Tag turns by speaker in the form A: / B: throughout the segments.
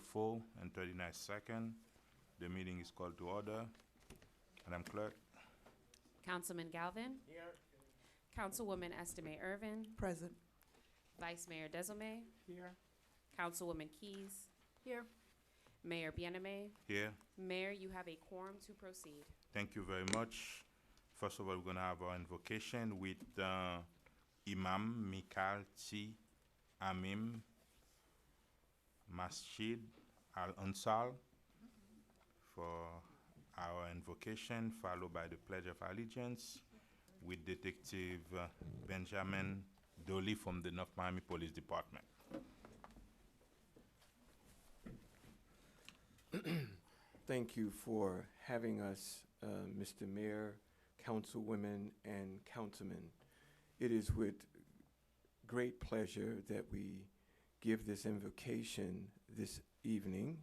A: 4 and 39 seconds. The meeting is called to order. Madam Clerk.
B: Councilman Galvin.
C: Here.
B: Councilwoman Estimé Irvin.
D: Present.
B: Vice Mayor Desilme.
C: Here.
B: Councilwoman Keys.
D: Here.
B: Mayor Bieneme.
A: Here.
B: Mayor, you have a quorum to proceed.
A: Thank you very much. First of all, we're going to have our invocation with Imam Mikal T. Amim Masjid Al-Ansal for our invocation, followed by the Pledge of Allegiance with Detective Benjamin Dolly from the North Miami Police Department.
E: Thank you for having us, Mr. Mayor, councilwomen, and councilmen. It is with great pleasure that we give this invocation this evening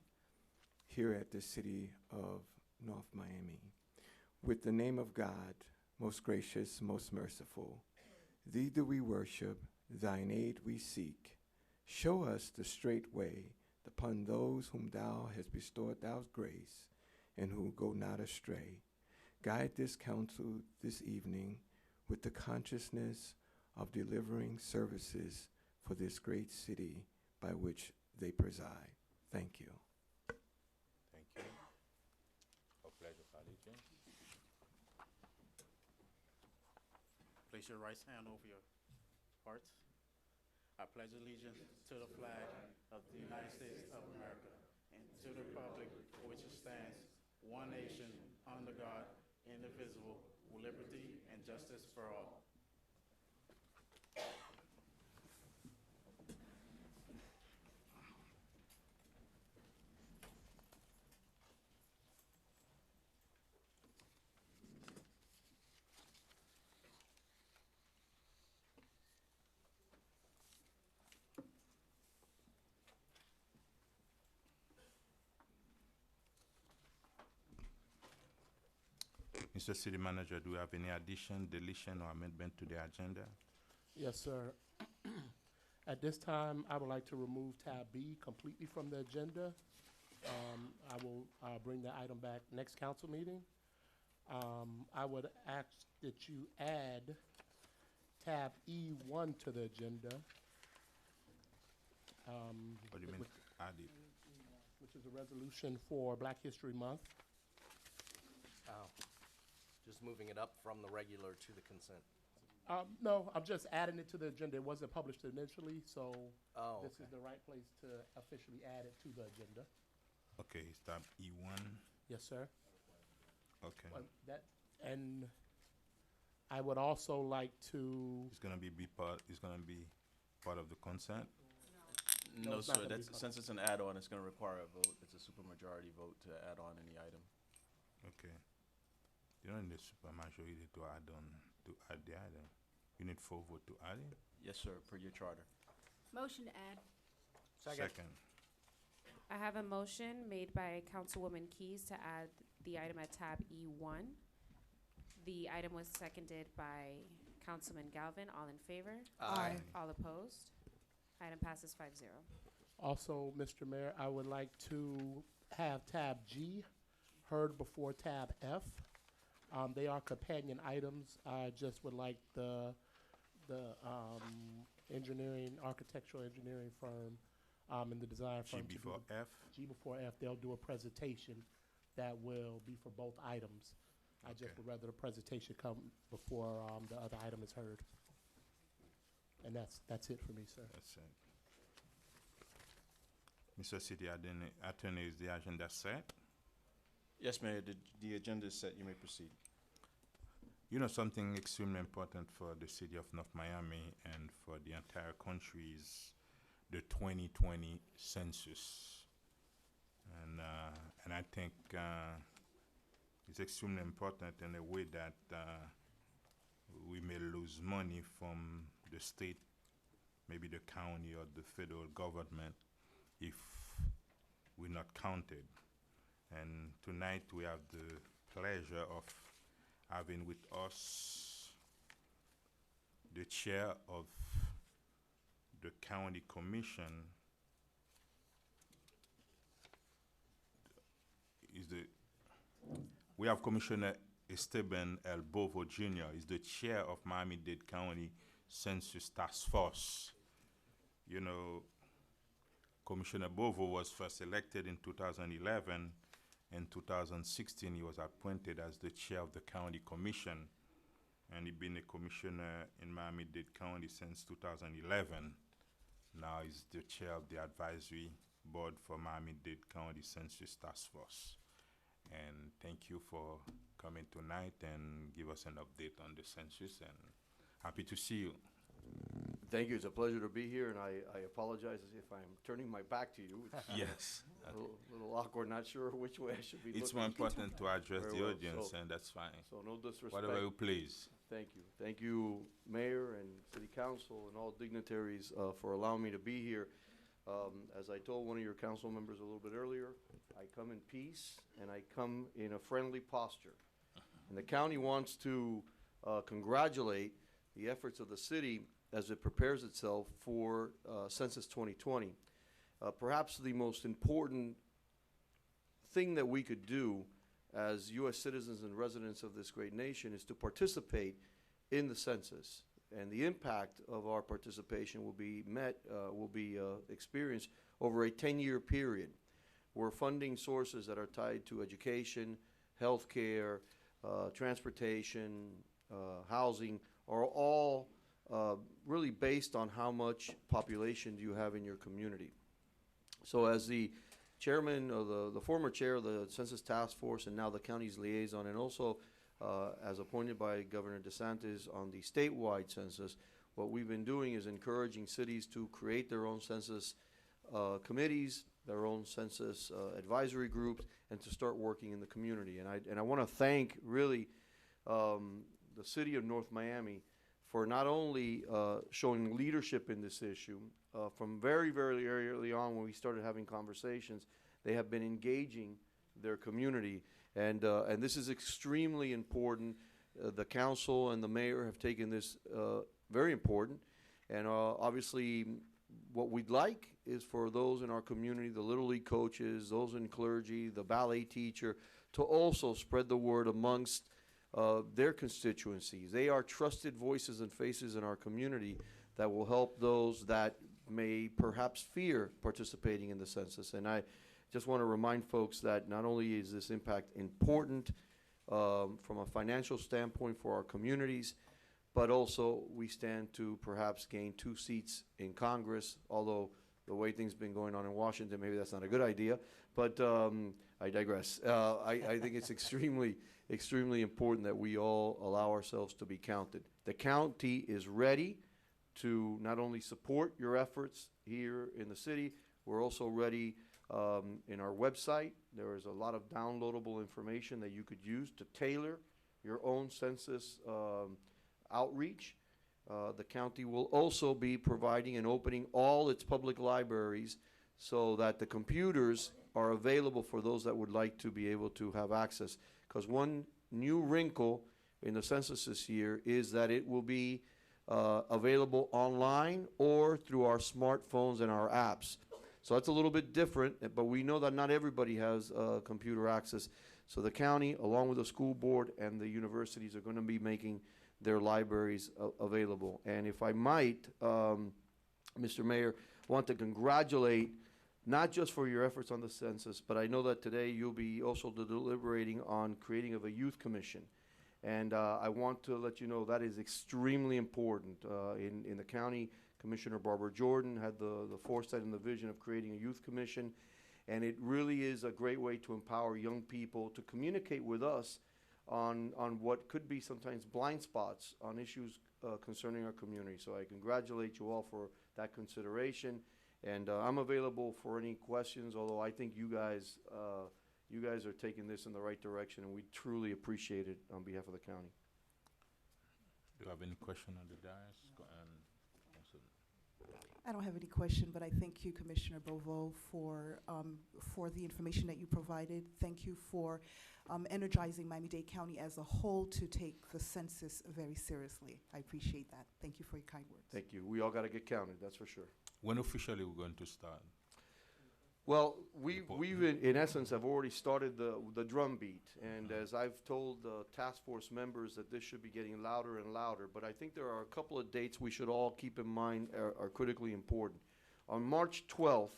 E: here at the city of North Miami. With the name of God, most gracious, most merciful, thee do we worship, thine aid we seek. Show us the straight way upon those whom thou hast bestowed thou grace, and who go not astray. Guide this council this evening with the consciousness of delivering services for this great city by which they preside. Thank you.
A: Thank you. A pledge of allegiance.
C: Place your right hand over your heart. I pledge allegiance to the flag of the United States of America and to the republic for which it stands, one nation, under God, indivisible, with liberty and justice for all.
A: Mr. City Manager, do we have any addition, deletion, or amendment to the agenda?
F: Yes, sir. At this time, I would like to remove tab B completely from the agenda. I will bring the item back next council meeting. I would ask that you add tab E1 to the agenda.
A: What do you mean, add it?
F: Which is a resolution for Black History Month.
G: Just moving it up from the regular to the consent.
F: No, I'm just adding it to the agenda. It wasn't published initially, so
G: Oh,
F: this
G: okay.
F: is the right place to officially add it to the agenda.
A: Okay, it's tab E1.
F: Yes, sir.
A: Okay.
F: And I would also like to,
A: It's gonna be part. It's gonna be part of the consent.
F: No,
H: No,
F: it's not
H: sir,
F: gonna be
H: since it's an add-on, it's gonna require a vote. It's a supermajority vote to add on any item.
A: Okay. You don't need a supermajority to add the item. You need 4 votes to add it.
H: Yes, sir, per your charter.
D: Motion to add.
A: Second.
B: I have a motion made by Councilwoman Keys to add the item at tab E1. The item was seconded by Councilman Galvin. All in favor?
D: Aye.
B: All opposed? Item passes 5-0.
F: also, Mr. Mayor, I would like to have tab G heard before tab F. They are companion items. I just would like the architectural engineering firm, and the design
A: G
F: firm to do
A: before F.
F: G before F. They'll do a presentation that will be for both items. I just
A: Okay.
F: would rather the presentation come before the other item is heard. And that's it for me, sir.
A: That's it. Mr. City Attorney, is the agenda set?
H: Yes, Mayor, the agenda is set. You may proceed.
A: You know, something extremely important for the city of North Miami and for the entire country is the 2020 census. And I think it's extremely important in a way that we may lose money from the state, maybe the county or the federal government if we're not counted. And tonight we have the pleasure of having with us the chair of the county commission, we have Commissioner Esteban El Bovo Jr. He's the chair of Miami-Dade County Census Task Force. You know, Commissioner Bovo was first elected in 2011. In 2016, he was appointed as the chair of the county commission, and he's been a commissioner in Miami-Dade County since 2011. Now he's the chair of the advisory board for Miami-Dade County Census Task Force. And thank you for coming tonight and give us an update on the census, and happy to see you.
D: Thank you. It's a pleasure to be here, and I apologize if I'm turning my back to you. It's
A: Yes.
D: a little awkward, not sure which way I should be
A: It's
D: looking.
A: more important to address
D: Very
A: the
D: well.
A: audience,
D: So-
A: and that's fine.
D: So no disrespect.
A: Whatever you please.
D: Thank you. Thank you, Mayor and City Council and all dignitaries for allowing me to be here. As I told one of your council members a little bit earlier, I come in peace and I come in a friendly posture. And the county wants to congratulate the efforts of the city as it prepares itself for Census 2020. Perhaps the most important thing that we could do as U.S. citizens and residents of this great nation is to participate in the census. And the impact of our participation will be experienced over a 10-year period, where funding sources that are tied to education, healthcare, transportation, housing are all really based on how much population do you have in your community. So as the chairman, or the former chair of the Census Task Force and now the county's liaison, and also as appointed by Governor DeSantis on the statewide census, what we've been doing is encouraging cities to create their own census committees, their own census advisory groups, and to start working in the community. And I want to thank really the city of North Miami for not only showing leadership in this issue. From very, very early on when we started having conversations, they have been engaging their community. And this is extremely important. The council and the mayor have taken this very important. And obviously, what we'd like is for those in our community, the Little League coaches, those in clergy, the ballet teacher, to also spread the word amongst their constituencies. They are trusted voices and faces in our community that will help those that may perhaps fear participating in the census. And I just want to remind folks that not only is this impact important from a financial standpoint for our communities, but also we stand to perhaps gain 2 seats in Congress, although the way things have been going on in Washington, maybe that's not a good idea, but I digress. I think it's extremely important that we all allow ourselves to be counted. The county is ready to not only support your efforts here in the city, we're also ready in our website. There is a lot of downloadable information that you could use to tailor your own census outreach. The county will also be providing and opening all its public libraries so that the computers are available for those that would like to be able to have access. Because one new wrinkle in the census this year is that it will be available online or through our smartphones and our apps. So that's a little bit different, but we know that not everybody has computer access. So the county, along with the school board and the universities, are going to be making their libraries available. And if I might, Mr. Mayor, want to congratulate not just for your efforts on the census, but I know that today you'll be also deliberating on creating of a youth commission. And I want to let you know that is extremely important. In the county, Commissioner Barbara Jordan had the foresight and the vision of creating a youth commission. And it really is a great way to empower young people to communicate with us on what could be sometimes blind spots on issues concerning our community. So I congratulate you all for that consideration. And I'm available for any questions, although I think you guys are taking this in the right direction, and we truly appreciate it on behalf of the county.
A: Do you have any question on the dais?
I: I don't have any question, but I thank you, Commissioner Bovo, for the information that you provided. Thank you for energizing Miami-Dade County as a whole to take the census very seriously. I appreciate that. Thank you for your kind words.
D: Thank you. We all got to get counted, that's for sure.
A: When officially we're going to start?
D: Well, we've,
A: report.
D: we've in essence have already started the drumbeat, and as I've told the task force members that this should be getting louder and louder, but I think there are a couple of dates we should all keep in mind are critically important. On March 12th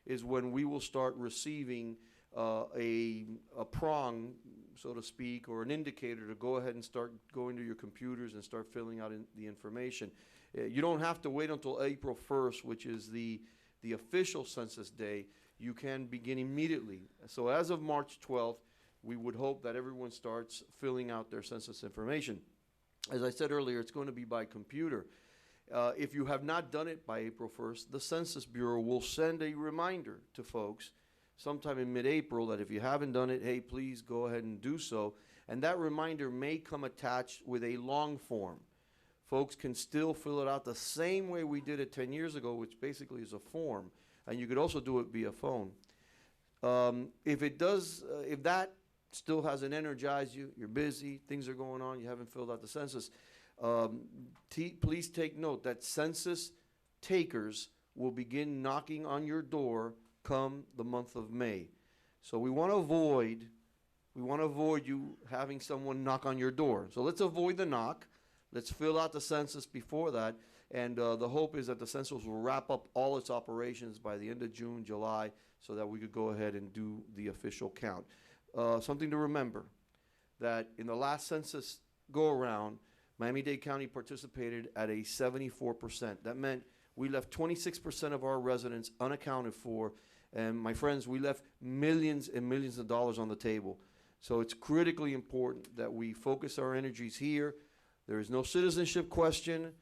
D: is when we will start receiving a prong, so to speak, or an indicator to go ahead and start going to your computers and start filling out the information. You don't have to wait until April 1st, which is the official census day. You can begin immediately. So as of March 12th, we would hope that everyone starts filling out their census information. As I said earlier, it's going to be by computer. If you have not done it by April 1st, the Census Bureau will send a reminder to folks sometime in mid-April that if you haven't done it, hey, please go ahead and do so. And that reminder may come attached with a long form. Folks can still fill it out the same way we did it 10 years ago, which basically is a form. And you could also do it via phone. If that still hasn't energized you, you're busy, things are going on, you haven't filled out the census, please take note that census takers will begin knocking on your door come the month of May. So we want to avoid you having someone knock on your door. So let's avoid the knock. Let's fill out the census before that. And the hope is that the census will wrap up all its operations by the end of June, July, so that we could go ahead and do the official count. Something to remember, that in the last census go-around, Miami-Dade County participated at a 74%. That meant we left 26% of our residents unaccounted for. And my friends, we left millions and millions of dollars on the table. So it's critically important that we focus our energies here. There is no citizenship question.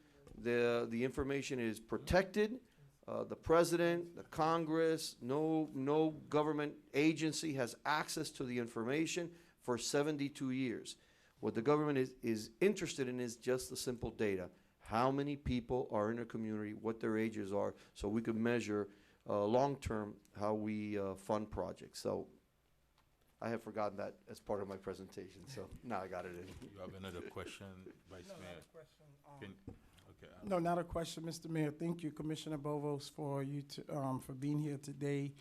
D: The information is protected. The president, the Congress, no government agency has access to the information for 72 years. What the government is interested in is just the simple data. How many people are in a community, what their ages are, so we can measure long-term how we fund projects. So I have forgotten that as part of my presentation, so now I got it in.
A: You have another question, Vice
J: No, not
A: Mayor?
J: a question.
A: Okay.
J: No, not a question, Mr. Mayor. Thank you, Commissioner Bovos, for for being here today.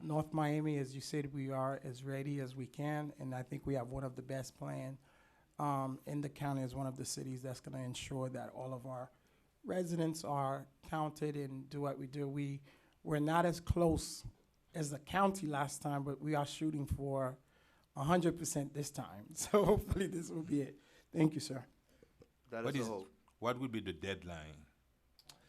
J: North Miami, as you said, we are as ready as we can, and I think we have one of the best plans in the county as one of the cities that's going to ensure that all of our residents are counted and do what we do. We're not as close as the county last time, but we are shooting for 100% this time. So hopefully this will be it. Thank you, sir.
D: That
A: What
D: is
A: is-
D: the hope.
A: What would be the deadline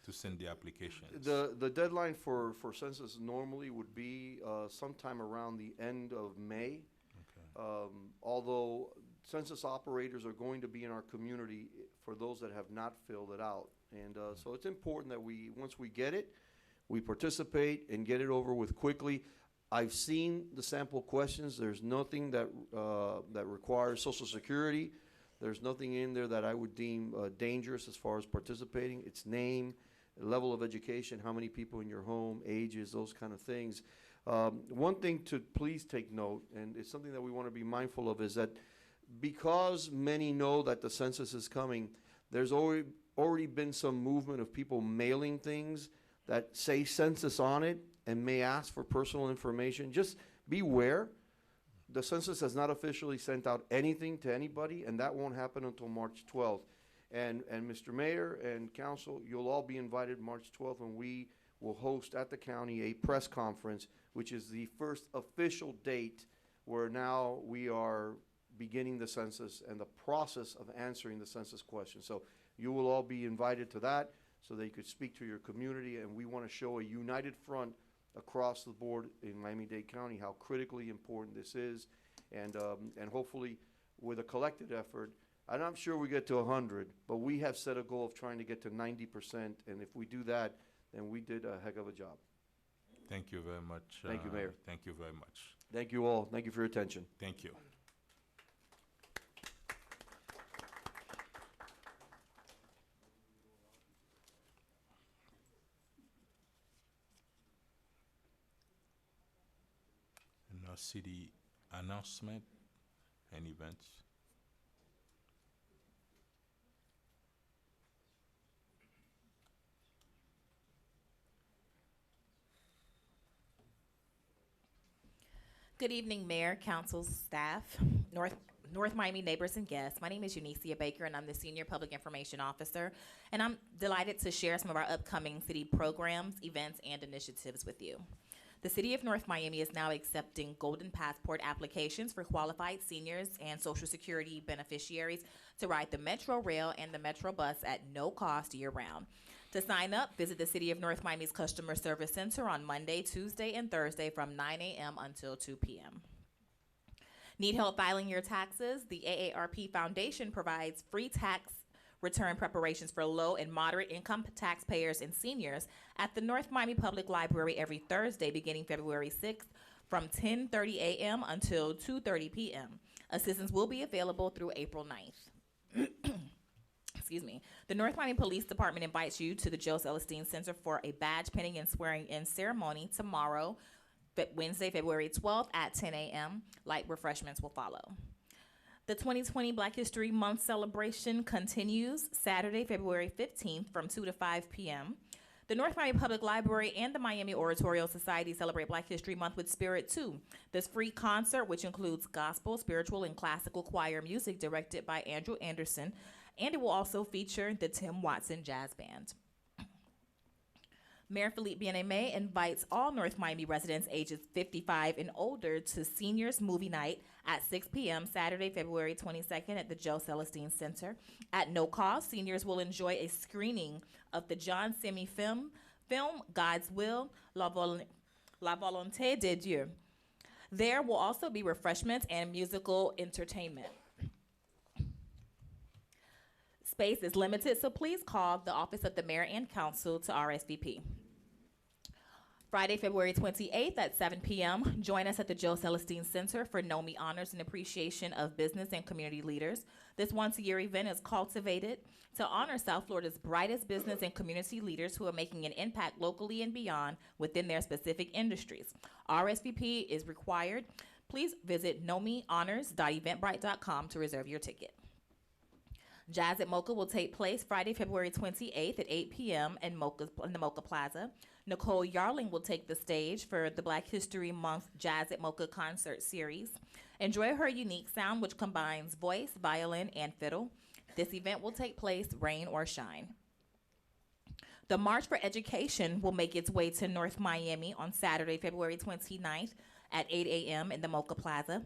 A: to send the applications?
D: The deadline for census normally would be sometime around the end of May.
A: Okay.
D: Although census operators are going to be in our community for those that have not filled it out. And so it's important that once we get it, we participate and get it over with quickly. I've seen the sample questions. There's nothing that requires Social Security. There's nothing in there that I would deem dangerous as far as participating. It's name, level of education, how many people in your home, ages, those kind of things. One thing to please take note, and it's something that we want to be mindful of, is that because many know that the census is coming, there's already been some movement of people mailing things that say census on it and may ask for personal information. Just beware. The census has not officially sent out anything to anybody, and that won't happen until March 12th. And Mr. Mayor and Council, you'll all be invited March 12th, and we will host at the county a press conference, which is the first official date where now we are beginning the census and the process of answering the census question. So you will all be invited to that so that you could speak to your community, and we want to show a united front across the board in Miami-Dade County how critically important this is, and hopefully with a collected effort, and I'm sure we get to 100, but we have set a goal of trying to get to 90%, and if we do that, then we did a heck of a job.
A: Thank you very much.
D: Thank you, Mayor.
A: Thank you very much.
D: Thank you all. Thank you for your attention.
A: Thank you. Now, city announcement and events.
K: Good evening, Mayor, Council, staff, North Miami neighbors and guests. My name is Eunicia Baker, and I'm the Senior Public Information Officer. And I'm delighted to share some of our upcoming city programs, events, and initiatives with you. The City of North Miami is now accepting Golden Passport applications for qualified seniors and Social Security beneficiaries to ride the Metro Rail and the Metro Bus at no cost year-round. To sign up, visit the City of North Miami's Customer Service Center on Monday, Tuesday, and Thursday from 9 a.m. until 2 p.m. Need help filing your taxes? The AARP Foundation provides free tax return preparations for low and moderate income taxpayers and seniors at the North Miami Public Library every Thursday beginning February 6th from 10:30 a.m. until 2:30 p.m. Assistance will be available through April 9th. Excuse me. The North Miami Police Department invites you to the Joe Celestine Center for a badge pinning and swearing in ceremony tomorrow, Wednesday, February 12th at 10 a.m. Light refreshments will follow. The 2020 Black History Month celebration continues Saturday, February 15th from 2 to 5 p.m. The North Miami Public Library and the Miami Oratorio Society celebrate Black History Month with Spirit 2. This free concert, which includes gospel, spiritual, and classical choir music directed by Andrew Anderson, and it will also feature the Tim Watson Jazz Band. Mayor Philippe Bien-Aimé invites all North Miami residents ages 55 and older to Seniors Movie Night at 6 p.m. Saturday, February 22nd at the Joe Celestine Center. At no cost, seniors will enjoy a screening of the John Semi film God's Will, La Volonté de Dieu. There will also be refreshments and musical entertainment. Space is limited, so please call the Office of the Mayor and Council to RSVP. Friday, February 28th at 7 p.m., join us at the Joe Celestine Center for NOMI Honors and Appreciation of Business and Community Leaders. This once-a-year event is cultivated to honor South Florida's brightest business and community leaders who are making an impact locally and beyond within their specific industries. RSVP is required. Please visit nomihonors.eventbrite.com to reserve your ticket. Jazz at Mocha will take place Friday, February 28th at 8 p.m. in the Mocha Plaza. Nicole Yarling will take the stage for the Black History Month Jazz at Mocha concert series. Enjoy her unique sound, which combines voice, violin, and fiddle. This event will take place rain or shine. The March for Education will make its way to North Miami on Saturday, February 29th at 8 a.m. in the Mocha Plaza.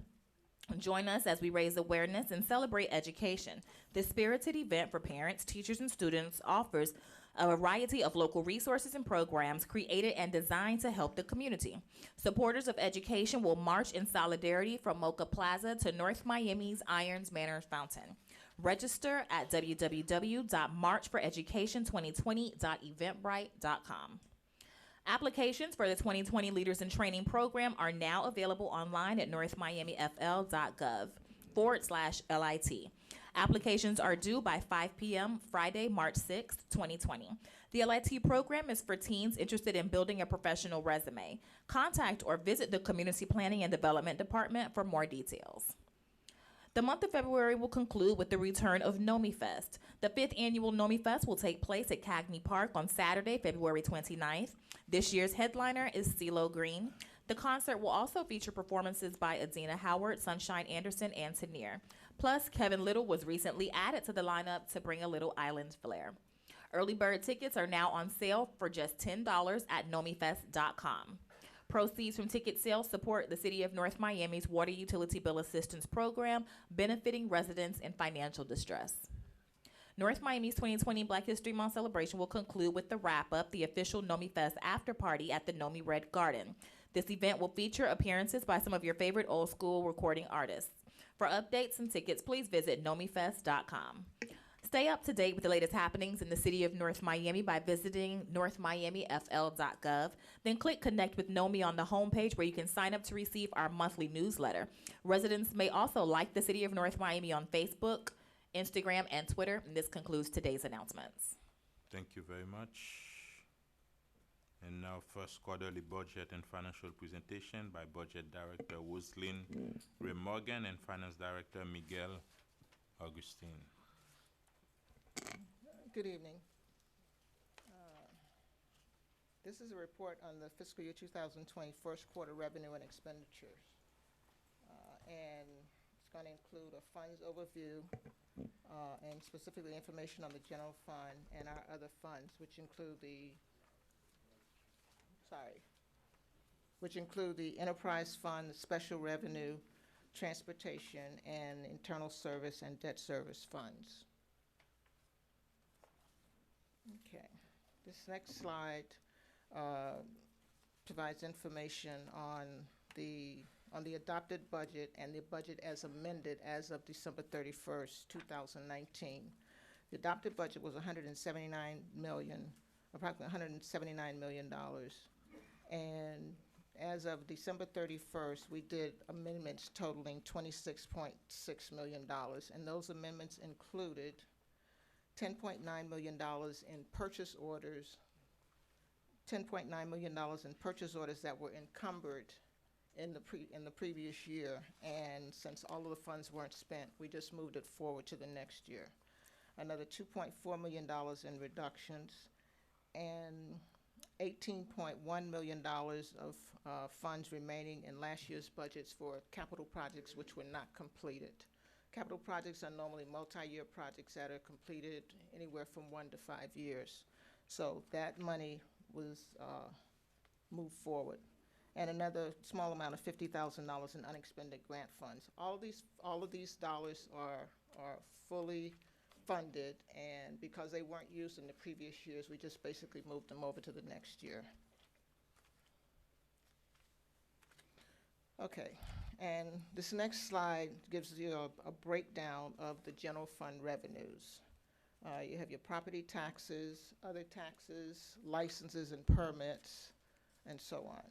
K: Join us as we raise awareness and celebrate education. This spirited event for parents, teachers, and students offers a variety of local resources and programs created and designed to help the community. Supporters of education will march in solidarity from Mocha Plaza to North Miami's Irons Manor Fountain. Register at www.marchforeducation2020.eventbrite.com. Applications for the 2020 Leaders in Training program are now available online at northmiamifl.gov/LIT. Applications are due by 5 p.m. Friday, March 6, 2020. The LIT program is for teens interested in building a professional resume. Contact or visit the Community Planning and Development Department for more details. The month of February will conclude with the return of NOMI Fest. The 5th annual NOMI Fest will take place at Cagney Park on Saturday, February 29th. This year's headliner is CeeLo Green. The concert will also feature performances by Adina Howard, Sunshine Anderson, and Tanier. Plus, Kevin Little was recently added to the lineup to bring a little island flair. Early bird tickets are now on sale for just $10 at nomifest.com. Proceeds from ticket sales support the City of North Miami's Water Utility Bill Assistance Program, benefiting residents in financial distress. North Miami's 2020 Black History Month celebration will conclude with the wrap-up, the official NOMI Fest after party at the NOMI Red Garden. This event will feature appearances by some of your favorite old school recording artists. For updates and tickets, please visit nomifest.com. Stay up to date with the latest happenings in the City of North Miami by visiting northmiamifl.gov. Then click Connect with NOMI on the homepage where you can sign up to receive our monthly newsletter. Residents may also like the City of North Miami on Facebook, Instagram, and Twitter. And this concludes today's announcements.
A: Thank you very much. And now first quarterly budget and financial presentation by Budget Director Roslyn Ray Morgan and Finance Director Miguel Augustin.
L: Good evening. This is a report on the fiscal year 2020 first quarter revenue and expenditures. and it's going to include a funds overview and specifically information on the general fund and our other funds, which include the enterprise fund, the special revenue, transportation, and internal service and debt service funds. Okay, this next slide provides information on the adopted budget and the budget as amended as of December 31st, 2019. The adopted budget was approximately $179 million. And as of December 31st, we did amendments totaling $26.6 million. And those amendments included $10.9 million in purchase orders, $10.9 million in purchase orders that were encumbered in the previous year, and since all of the funds weren't spent, we just moved it forward to the next year. Another $2.4 million in reductions, and $18.1 million of funds remaining in last year's budgets for capital projects which were not completed. Capital projects are normally multi-year projects that are completed anywhere from 1 to 5 years. So that money was moved forward. And another small amount of $50,000 in unexpended grant funds. All of these dollars are fully funded, and because they weren't used in the previous years, we just basically moved them over to the next year. Okay, and this next slide gives you a breakdown of the general fund revenues. You have your property taxes, other taxes, licenses and permits, and so on.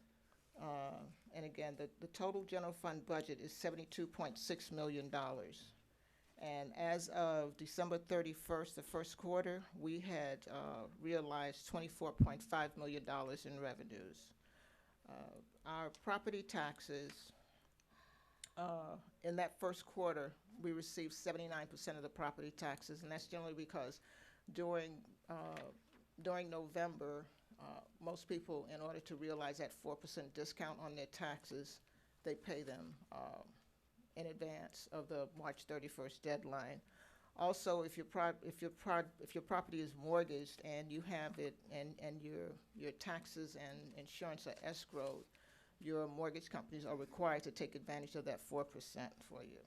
L: And again, the total general fund budget is $72.6 million. And as of December 31st, the first quarter, we had realized $24.5 million in revenues. Our property taxes, in that first quarter, we received 79% of the property taxes, and that's generally because during November, most people, in order to realize that 4% discount on their taxes, they pay them in advance of the March 31st deadline. Also, if your property is mortgaged and you have it and your taxes and insurance are escrowed, your mortgage companies are required to take advantage of that 4% for you.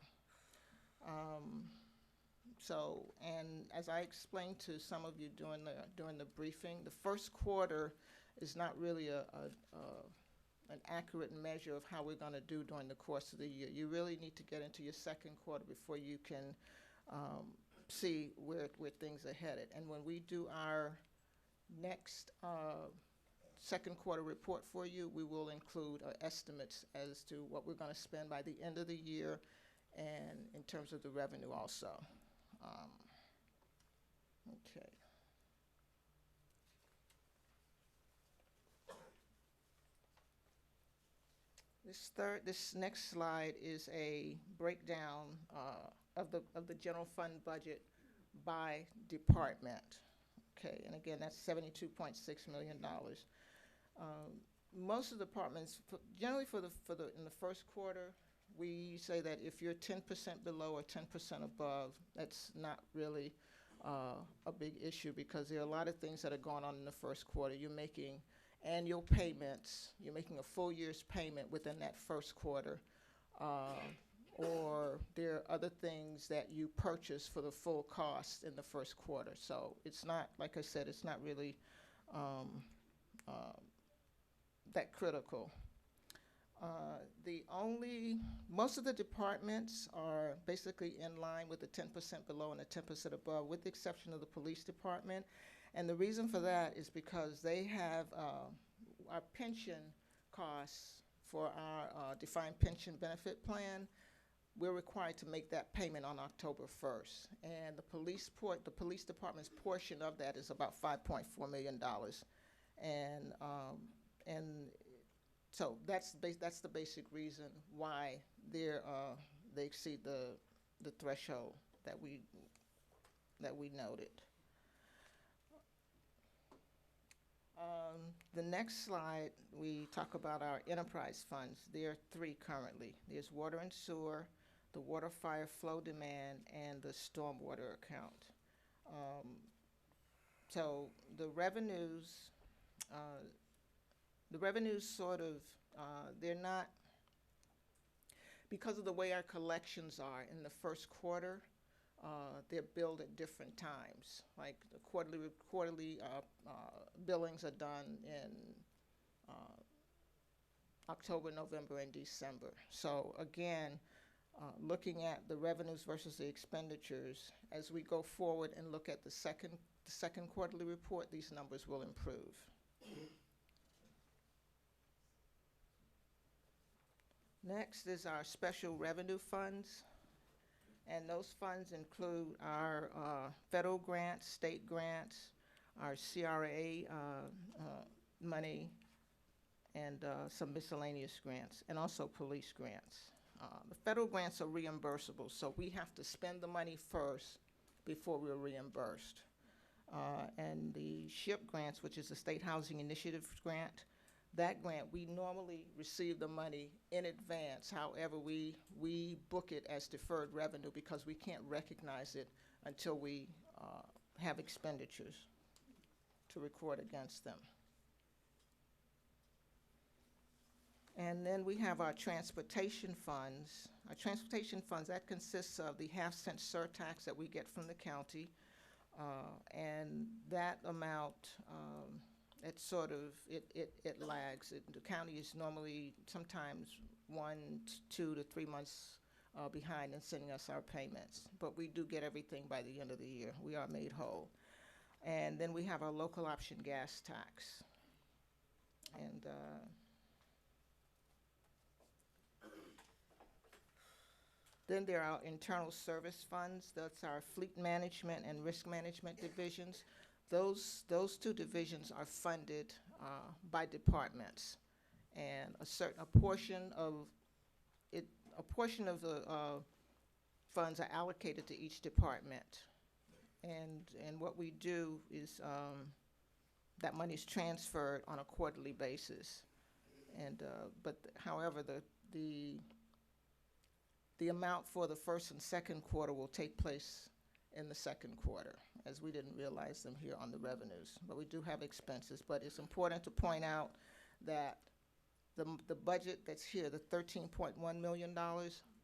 L: And as I explained to some of you during the briefing, the first quarter is not really an accurate measure of how we're going to do during the course of the year. You really need to get into your second quarter before you can see where things are headed. And when we do our next second quarter report for you, we will include estimates as to what we're going to spend by the end of the year, and in terms of the revenue also. Okay. This next slide is a breakdown of the general fund budget by department. Okay, and again, that's $72.6 million. Most of the departments, generally in the first quarter, we say that if you're 10% below or 10% above, that's not really a big issue, because there are a lot of things that are going on in the first quarter. You're making annual payments, you're making a full year's payment within that first quarter, or there are other things that you purchase for the full cost in the first quarter. So it's not, like I said, it's not really that critical. Most of the departments are basically in line with the 10% below and the 10% above, with the exception of the police department. And the reason for that is because they have our pension costs for our defined pension benefit plan. We're required to make that payment on October 1st. And the police department's portion of that is about $5.4 million. And so that's the basic reason why they exceed the threshold that we noted. The next slide, we talk about our enterprise funds. There are three currently. There's water and sewer, the water fire flow demand, and the stormwater account. So the revenues sort of, they're not, because of the way our collections are in the first quarter, they're billed at different times. Like the quarterly billings are done in October, November, and December. So again, looking at the revenues versus the expenditures, as we go forward and look at the second quarterly report, these numbers will improve. Next is our special revenue funds. And those funds include our federal grants, state grants, our CRA money, and some miscellaneous grants, and also police grants. The federal grants are reimbursable, so we have to spend the money first before we're reimbursed. And the SHIP grants, which is the State Housing Initiative grant, that grant, we normally receive the money in advance. However, we book it as deferred revenue because we can't recognize it until we have expenditures to record against them. And then we have our transportation funds. Our transportation funds, that consists of the half-cent surtax that we get from the county. And that amount, it lags. The county is normally sometimes 1, 2 to 3 months behind in sending us our payments. But we do get everything by the end of the year. We are made whole. And then we have our local option gas tax. And then there are our internal service funds. That's our fleet management and risk management divisions. Those two divisions are funded by departments, and a portion of the funds are allocated to each department. And what we do is that money is transferred on a quarterly basis. And however, the amount for the first and second quarter will take place in the second quarter, as we didn't realize them here on the revenues. But we do have expenses. But it's important to point out that the budget that's here, the $13.1 million,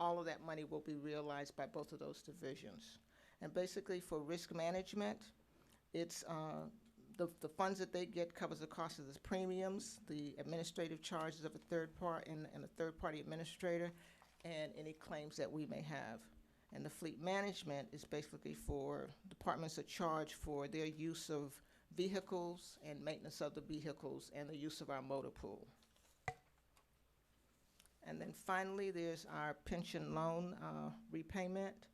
L: all of that money will be realized by both of those divisions. And basically for risk management, it's the funds that they get covers the cost of the premiums, the administrative charges of a third party and a third-party administrator, and any claims that we may have. And the fleet management is basically for departments are charged for their use of vehicles and maintenance of the vehicles and the use of our motor pool. And then finally, there's our pension loan repayment.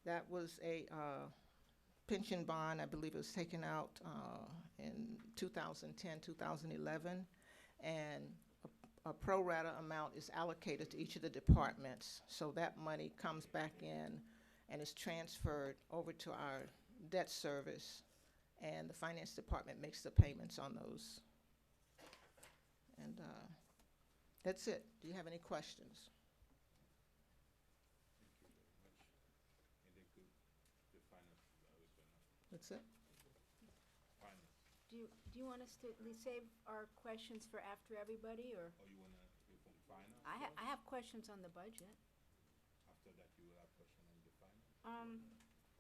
L: That was a pension bond, I believe it was taken out in 2010, 2011, and a pro rata amount is allocated to each of the departments. So that money comes back in and is transferred over to our debt service, and the finance department makes the payments on those. And that's it. Do you have any questions? That's it.
M: Do you want us to save our questions for after everybody, or?
A: Or you want to hear from finance?
M: I have questions on the budget.
A: After that, you will have question on the finance?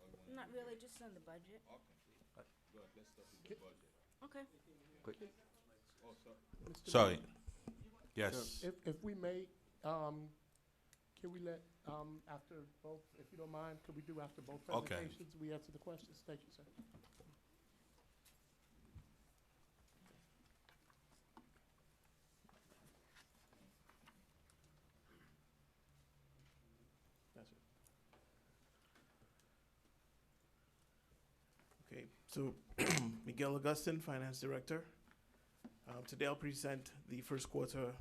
A: Or you wanna
M: Not
A: do
M: really,
A: both?
M: just on the budget.
A: Okay. Good, let's start with the budget.
M: Okay.
A: Oh, sorry.
F: Mr.
A: Sorry.
F: Mayor,
A: Yes.
F: If we may, can we let, after both, if you don't mind, could we do after both
A: Okay.
F: presentations, we answer the questions? Thank you, sir.
H: That's it. Okay, so Miguel Augustin, Finance Director. Today I'll present the first quarter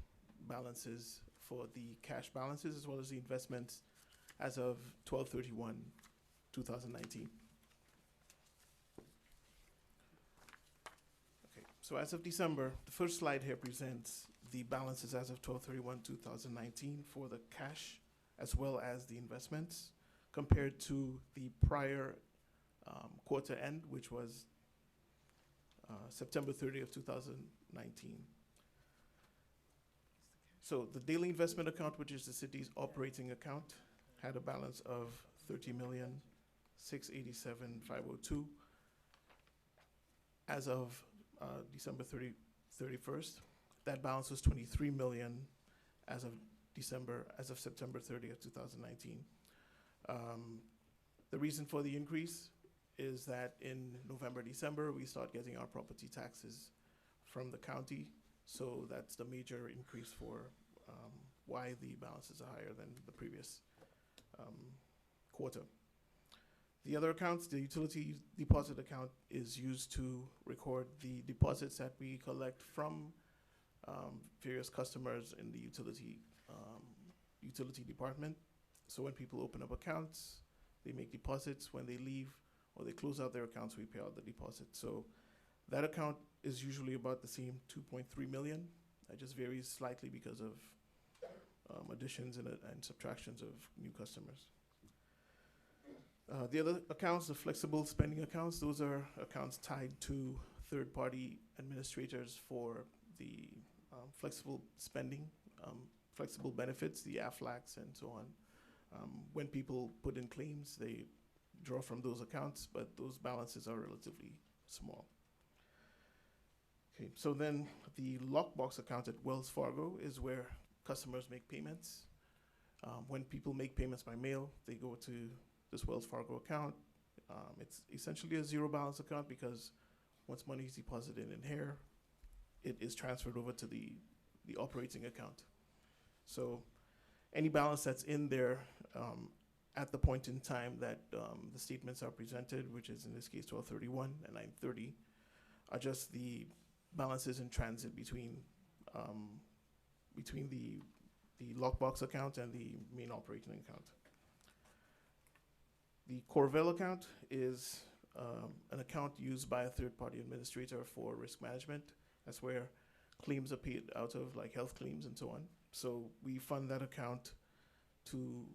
H: balances for the cash balances as well as the investments as of 12/31/2019. Okay, So as of December, the first slide here presents the balances as of 12/31/2019 for the cash as well as the investments compared to the prior quarter end, which was September 30th, 2019. So the daily investment account, which is the city's operating account, had a balance of 30,687,502 as of December 31st. That balance was 23 million as of September 30th, 2019. The reason for the increase is that in November, December, we start getting our property taxes from the county. So that's the major increase for why the balances are higher than the previous quarter. The other accounts, the utility deposit account is used to record the deposits that we collect from various customers in the utility department. So when people open up accounts, they make deposits. When they leave or they close out their accounts, we pay out the deposit. So that account is usually about the same 2.3 million. It just varies slightly because of additions and subtractions of new customers. The other accounts, the flexible spending accounts, those are accounts tied to third-party administrators for the flexible spending, flexible benefits, the AFLACs and so on. When people put in claims, they draw from those accounts, but those balances are relatively small. Okay, so then the lockbox account at Wells Fargo is where customers make payments. When people make payments by mail, they go to this Wells Fargo account. It's essentially a zero balance account because once money is deposited in here, it is transferred over to the operating account. So any balance that's in there at the point in time that the statements are presented, which is in this case 12/31 and 9/30, are just the balances in transit between the lockbox account and the main operating account. The Corvell account is an account used by a third-party administrator for risk management. That's where claims are paid out of, like health claims and so on. So we fund that account to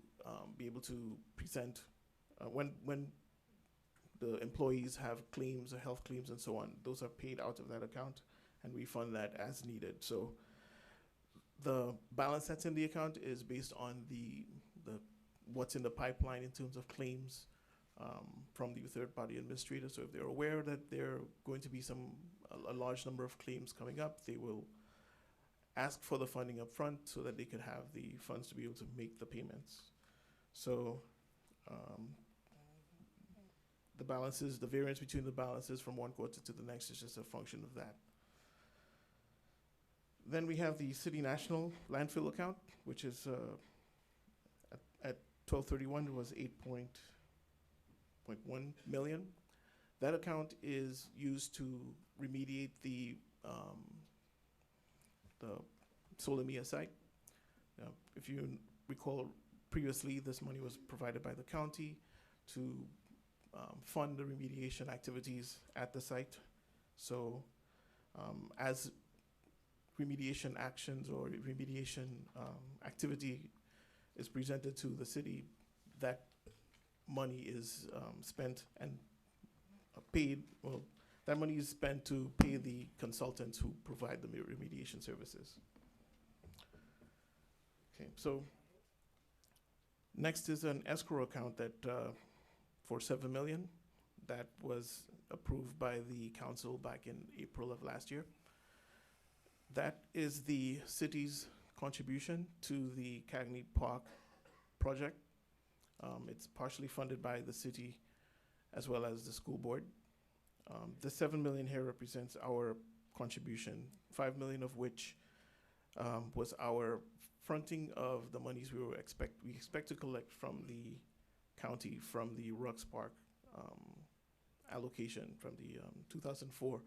H: be able to present when the employees have claims or health claims and so on. Those are paid out of that account, and we fund that as needed. So the balance that's in the account is based on the what's in the pipeline in terms of claims from the third-party administrator. So if they're aware that there are going to be a large number of claims coming up, they will ask for the funding up front so that they could have the funds to be able to make the payments. So the balances, the variance between the balances from one quarter to the next is just a function of that. Then we have the City National landfill account, which is at 12/31 was 8.1 million. That account is used to remediate the Solomia site. If you recall, previously this money was provided by the county to fund the remediation activities at the site. So as remediation actions or remediation activity is presented to the city, that money is spent and paid. Well, that money is spent to pay the consultants who provide the remediation services. Okay, so next is an escrow account that for 7 million that was approved by the council back in April of last year. That is the city's contribution to the Cagney Park project. It's partially funded by the city as well as the school board. The 7 million here represents our contribution, 5 million of which was our fronting of the monies we expect to collect from the county from the Rux Park allocation from the 2004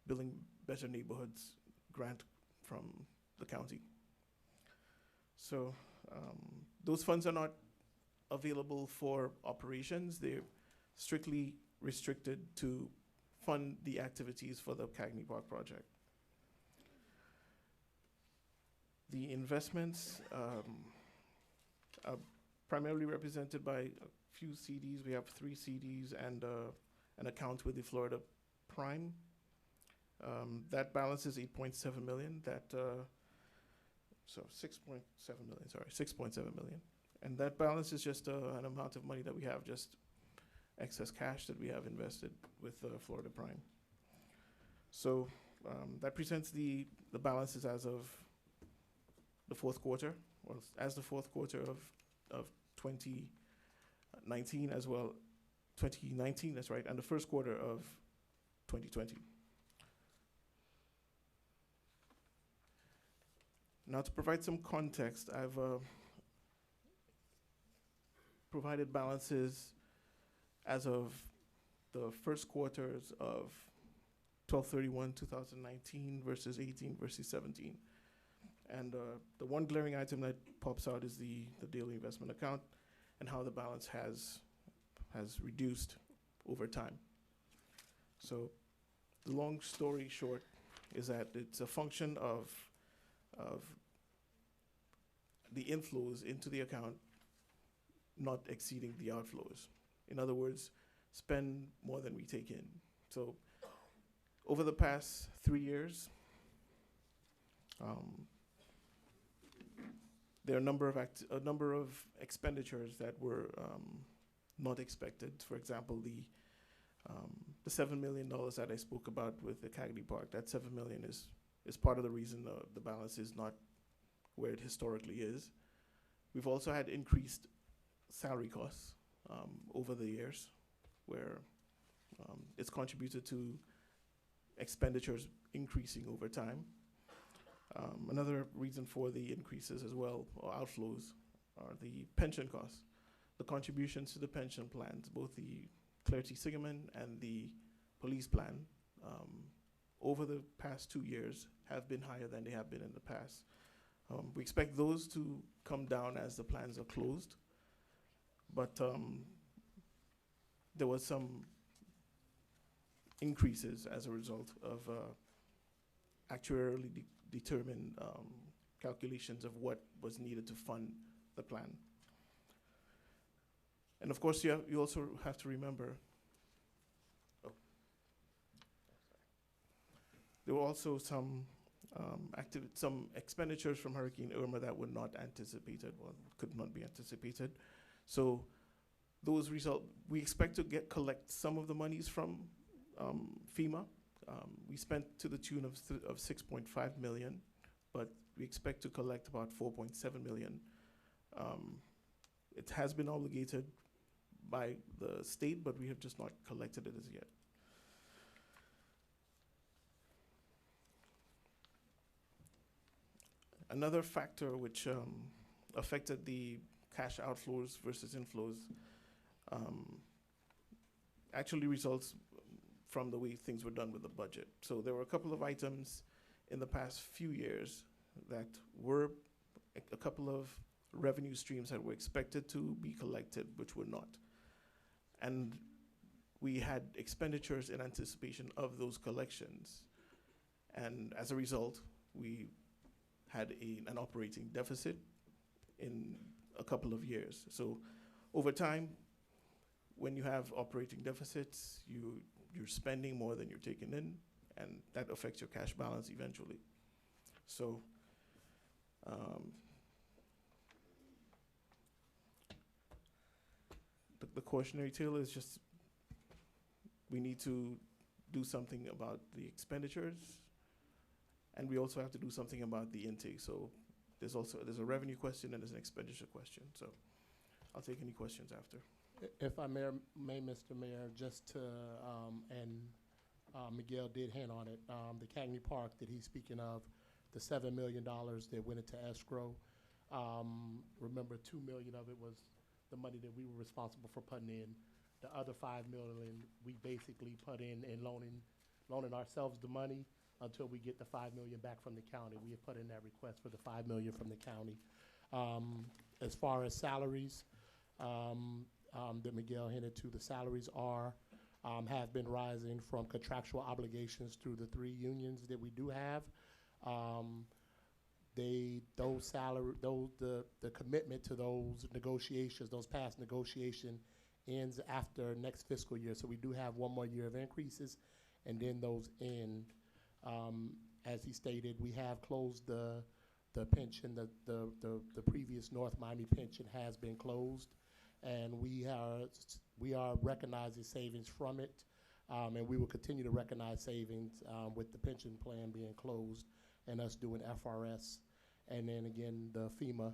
H: Building Better Neighborhoods grant from the county. So those funds are not available for operations. They're strictly restricted to fund the activities for the Cagney Park project. The investments are primarily represented by a few CDs. We have 3 CDs and an account with the Florida Prime. That balance is 8.7 million. So 6.7 million, sorry, 6.7 million. And that balance is just an amount of money that we have, just excess cash that we have invested with Florida Prime. So that presents the balances as of the fourth quarter, or as the fourth quarter of 2019 as well, 2019, that's right, and the first quarter of 2020. Now, to provide some context, I've provided balances as of the first quarters of 12/31/2019 versus 18 versus 17. And the one glaring item that pops out is the daily investment account and how the balance has reduced over time. So the long story short is that it's a function of the inflows into the account not exceeding the outflows. In other words, spend more than we take in. So over the past 3 years, there are a number of expenditures that were not expected. For example, the $7 million that I spoke about with the Cagney Park, that $7 million is part of the reason the balance is not where it historically is. We've also had increased salary costs over the years, where it's contributed to expenditures increasing over time. Another reason for the increases as well, or outflows, are the pension costs. The contributions to the pension plans, both the Claire T. Sigerman and the police plan, over the past 2 years have been higher than they have been in the past. We expect those to come down as the plans are closed, but there was some increases as a result of actuarially determined calculations of what was needed to fund the plan. And of course, you also have to remember, there were also some expenditures from Hurricane Irma that were not anticipated, or could not be anticipated. So those we expect to collect some of the monies from FEMA. We spent to the tune of 6.5 million, but we expect to collect about 4.7 million. It has been obligated by the state, but we have just not collected it as yet. Another factor which affected the cash outflows versus inflows actually results from the way things were done with the budget. So there were a couple of items in the past few years that were a couple of revenue streams that were expected to be collected, which were not. And we had expenditures in anticipation of those collections. And as a result, we had an operating deficit in a couple of years. So over time, when you have operating deficits, you're spending more than you're taking in, and that affects your cash balance eventually. So the cautionary tale is just we need to do something about the expenditures, and we also have to do something about the intake. So there's a revenue question and there's an expenditure question. So I'll take any questions after.
F: If I may, Mr. Mayor, just to, and Miguel did hint on it, the Cagney Park that he's speaking of, the $7 million that went into escrow, remember 2 million of it was the money that we were responsible for putting in. The other 5 million, we basically put in and loaning ourselves the money until we get the 5 million back from the county. We have put in that request for the 5 million from the county. As far as salaries, that Miguel hinted to, the salaries have been rising from contractual obligations through the 3 unions that we do have. those salary, the commitment to those negotiations, those past negotiation ends after next fiscal year. So we do have one more year of increases, and then those end. As he stated, we have closed the pension, the previous North Miami pension has been closed, and we are recognizing savings from it, and we will continue to recognize savings with the pension plan being closed and us doing FRS. And then again, the FEMA,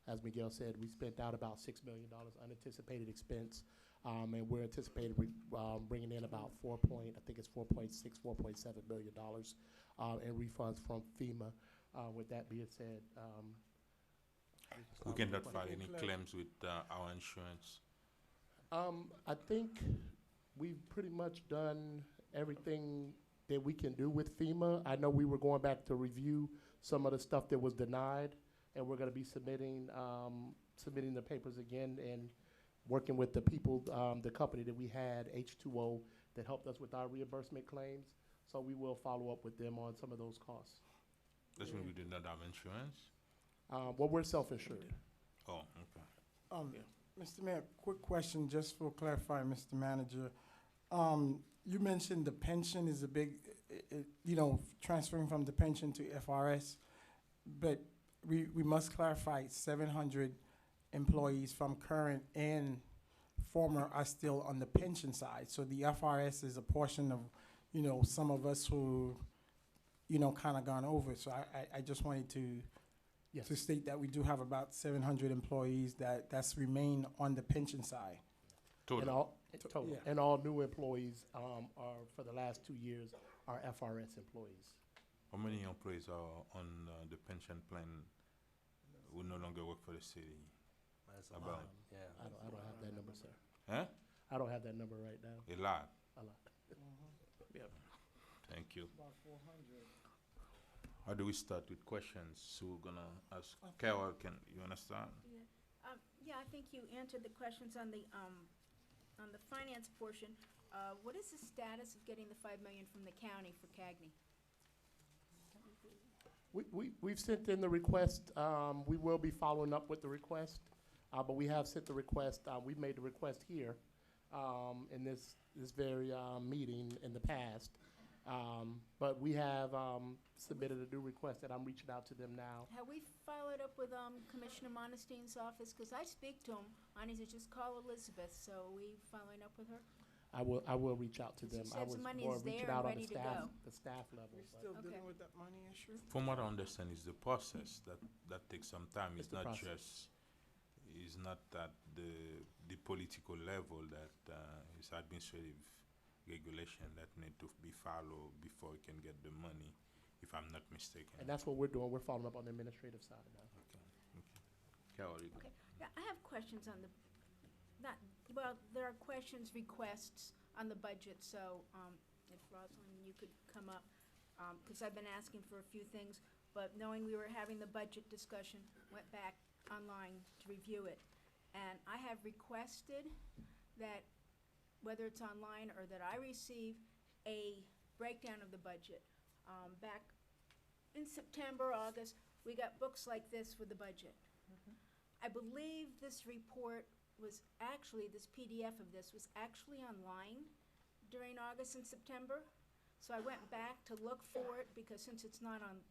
F: as Miguel said, we spent out about $6 million unanticipated expense, and we're anticipating bringing in about $4.7 million in refunds from FEMA. With that being said,
A: We cannot file any claims with our insurance.
F: I think we've pretty much done everything that we can do with FEMA. I know we were going back to review some of the stuff that was denied, and we're going to be submitting the papers again and working with the people, the company that we had, H2O, that helped us with our reimbursement claims. So we will follow up with them on some of those costs.
A: That's when we did not have insurance?
F: Well, we're self-insured.
A: Oh, okay.
J: Mr. Mayor, quick question just for clarifying, Mr. Manager. You mentioned the pension is a big, transferring from the pension to FRS, but we must clarify 700 employees from current and former are still on the pension side. So the FRS is a portion of, some of us who, kind of gone over. So I just wanted to
F: Yes.
J: to state that we do have about 700 employees that's remain on the pension side.
A: Total.
J: Yeah.
F: And all new employees are, for the last 2 years, are FRS employees.
A: How many employees are on the pension plan who no longer work for the city?
G: That's
A: About.
G: yeah.
F: I don't have that number, sir.
A: Huh?
F: I don't have that number right now.
A: A lot.
F: A lot.
H: Yep.
A: Thank you.
J: About 400.
A: How do we start with questions? So we're gonna ask Carol, you wanna start?
M: Yeah, I think you answered the questions on the finance portion. What is the status of getting the $5 million from the county for Cagney?
F: We've sent in the request. We will be following up with the request, but we have sent the request. We've made the request here in this very meeting in the past. But we have submitted a new request that I'm reaching out to them now.
M: Have we followed up with Commissioner Monestein's office? Because I speak to him, and he said just call Elizabeth. So are we following up with her?
F: I will reach out to them.
M: She
F: I
M: says
F: was
M: the money
F: more
M: is
F: reaching
M: there
F: out
M: and
F: on
M: ready to go.
F: the staff level.
J: We're
F: but-
J: still
M: Okay.
J: dealing with that money issue?
A: From what I understand, is the process that takes some time.
F: It's
A: It's
F: the
A: not
F: process.
A: it's not at the political level that it's administrative regulation that need to be followed before you can get the money, if I'm not mistaken.
F: And that's what we're doing. We're following up on the administrative side now.
A: Okay. Carol, you
M: Okay. Yeah, I have questions on there are questions, requests on the budget, so, if Rosalind, you could come up, because I've been asking for a few things, but knowing we were having the budget discussion, went back online to review it. And I have requested that, whether it's online or that I receive a breakdown of the budget. Back in September, August, we got books like this with the budget. I believe this report was actually, this PDF of this was actually online during August and September. So I went back to look for it, because since it's not on,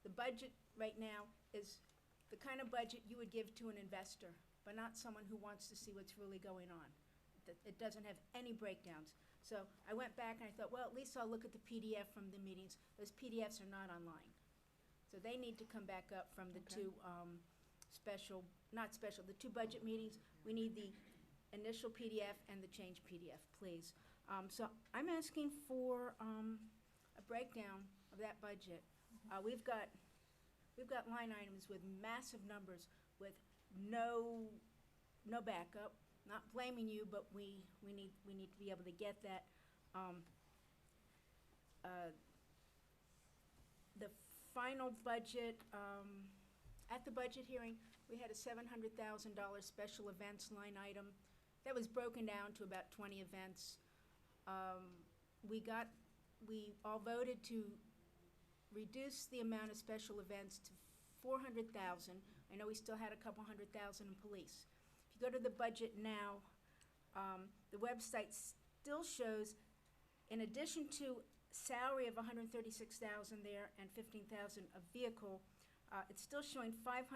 M: the budget right now is the kind of budget you would give to an investor, but not someone who wants to see what's really going on. It doesn't have any breakdowns. So I went back and I thought, well, at least I'll look at the PDF from the meetings. Those PDFs are not online. So they need to come back up from the two the two budget meetings. We need the initial PDF and the change PDF, please. So I'm asking for a breakdown of that budget. We've got line items with massive numbers with no backup. Not blaming you, but we need to be able to get that. The final budget, at the budget hearing, we had a $700,000 special events line item that was broken down to about 20 events. We all voted to reduce the amount of special events to 400,000. I know we still had a couple 100,000 in police. If you go to the budget now, the website still shows, in addition to salary of 136,000 there and 15,000 a vehicle, it's still showing $500,000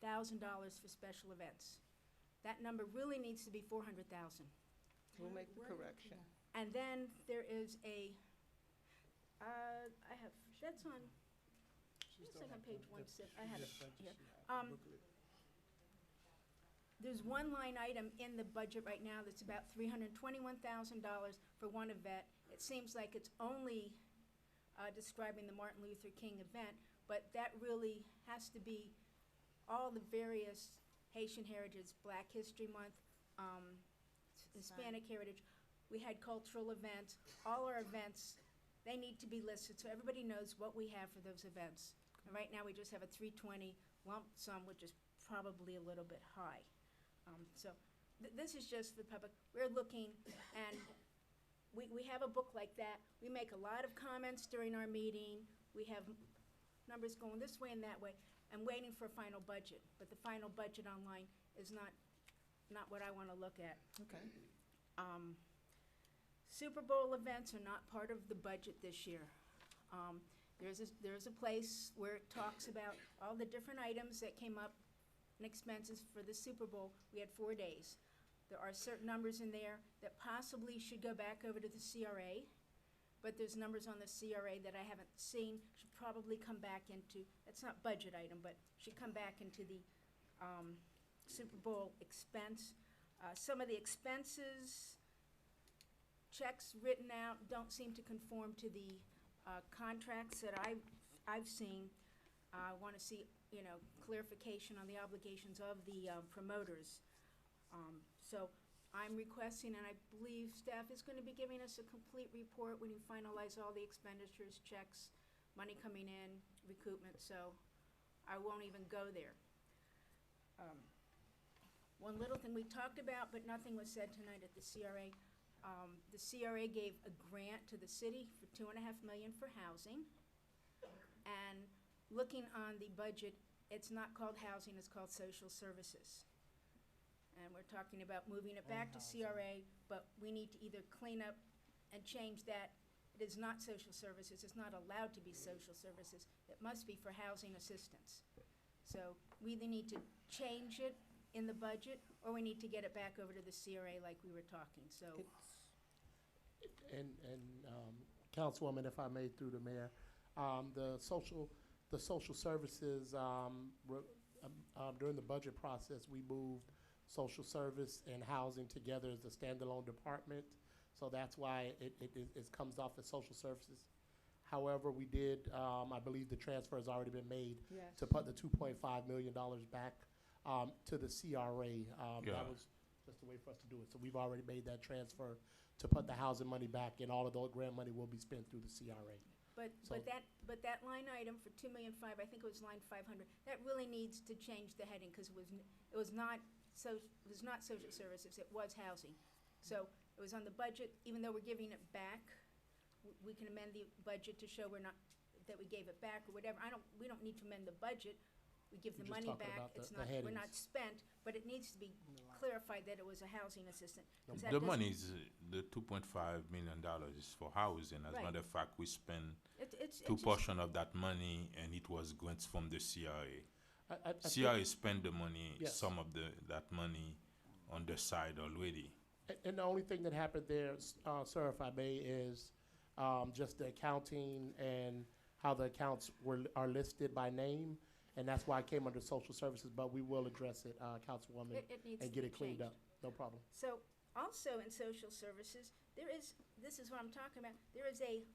M: for special events. That number really needs to be 400,000.
L: We'll make the correction.
M: And then there is a, I have, that's on, it's like on page 16, I have it here. There's one line item in the budget right now that's about $321,000 for one event. It seems like it's only describing the Martin Luther King event, but that really has to be all the various Haitian Heritage, Black History Month, Hispanic Heritage. We had cultural events. All our events, they need to be listed so everybody knows what we have for those events. And right now, we just have a 320 lump sum, which is probably a little bit high. So this is just for the public. We're looking, and we have a book like that. We make a lot of comments during our meeting. We have numbers going this way and that way. I'm waiting for a final budget, but the final budget online is not what I want to look at.
L: Okay.
M: Super Bowl events are not part of the budget this year. There's a place where it talks about all the different items that came up and expenses for the Super Bowl. We had 4 days. There are certain numbers in there that possibly should go back over to the CRA, but there's numbers on the CRA that I haven't seen, should probably come back into, that's not budget item, but should come back into the Super Bowl expense. Some of the expenses, checks written out don't seem to conform to the contracts that I've seen. I want to see, clarification on the obligations of the promoters. So I'm requesting, and I believe staff is going to be giving us a complete report when you finalize all the expenditures, checks, money coming in, recoupment, so I won't even go there. One little thing we talked about, but nothing was said tonight at the CRA. The CRA gave a grant to the city for $2.5 million for housing. And looking on the budget, it's not called housing, it's called social services. And we're talking about moving it back to CRA, but we need to either clean up and change that. It is not social services, it's not allowed to be social services. It must be for housing assistance. So we either need to change it in the budget, or we need to get it back over to the CRA like we were talking, so.
F: And Councilwoman, if I may, through the mayor, the social services, during the budget process, we moved social service and housing together as a standalone department. So that's why it comes off as social services. However, we did, I believe the transfer has already been made to put the $2.5 million back to the CRA. That was just a way for us to do it. So we've already made that transfer to put the housing money back, and all of the grant money will be spent through the CRA.
M: But that line item for $2.5 million, I think it was line 500, that really needs to change the heading, because it was not social services, it was housing. So it was on the budget, even though we're giving it back, we can amend the budget to show that we gave it back or whatever. We don't need to amend the budget. We give the money back. It's not, we're not spent, but it needs to be clarified that it was a housing assistant.
A: The money is, the $2.5 million is for housing. As a matter of fact, we spent two portions of that money, and it was grants from the CRA. CRA spent the money, some of that money on the side already.
F: And the only thing that happened there, sir, if I may, is just the accounting and how the accounts are listed by name. And that's why I came under social services, but we will address it, Councilwoman, and get it cleaned up. No problem.
M: So also in social services, this is what I'm talking about, there is a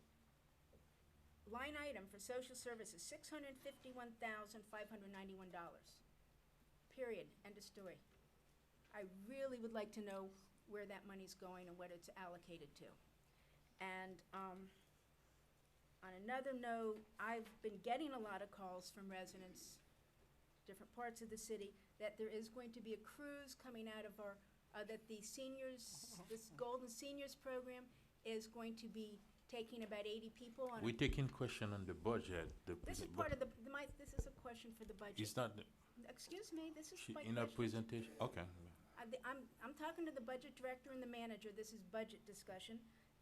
M: line item for social services, $651,591. Period. End of story. I really would like to know where that money's going and what it's allocated to. And on another note, I've been getting a lot of calls from residents, different parts of the city, that there is going to be a cruise coming out of that the seniors, this Golden Seniors program is going to be taking about 80 people on.
A: We're taking question on the budget.
M: This is part of this is a question for the budget.
A: It's not,
M: Excuse me, this is my
A: in our
M: question.
A: presentation, okay.
M: I'm talking to the budget director and the manager, this is budget discussion,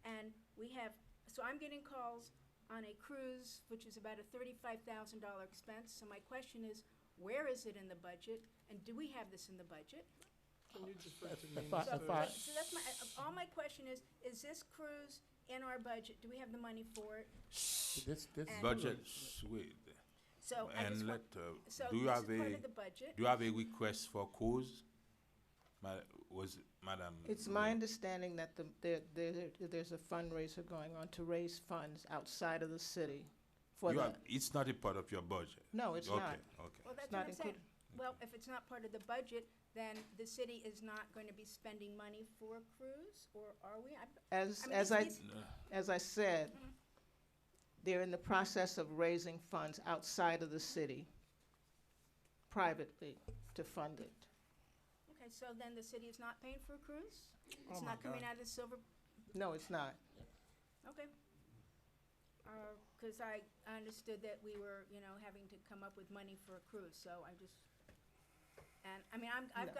M: and we have, so I'm getting calls on a cruise, which is about a $35,000 expense, so my question is, where is it in the budget, and do we have this in the budget?
H: Can you just
F: If I-
M: So that's all my question is this cruise in our budget, do we have the money for it?
F: This
M: And-
A: Budget, wait.
M: So I just
A: And
M: want,
A: let,
M: so
A: do you
M: this
A: have
M: is part
A: a,
M: of the budget.
A: do you have a request for cause? Madam?
L: It's my understanding that there's a fundraiser going on to raise funds outside of the city for
A: You
L: the,
A: have, it's not a part of your budget?
L: no, it's
A: Okay,
L: not.
A: okay.
M: Well, that's
L: not
M: what I'm saying.
L: included.
M: Well, if it's not part of the budget, then the city is not going to be spending money for a cruise, or are we?
L: As,
M: I mean,
L: as
M: these-
L: as I said,
M: Mhm.
L: they're in the process of raising funds outside of the city privately to fund it.
M: Okay, so then the city is not paying for a cruise?
H: Oh
M: It's
H: my
M: not coming
H: God.
M: out of the silver,
L: No, it's not.
M: okay. Because I understood that we were, having to come up with money for a cruise, so I just, and, I mean, I've
L: No.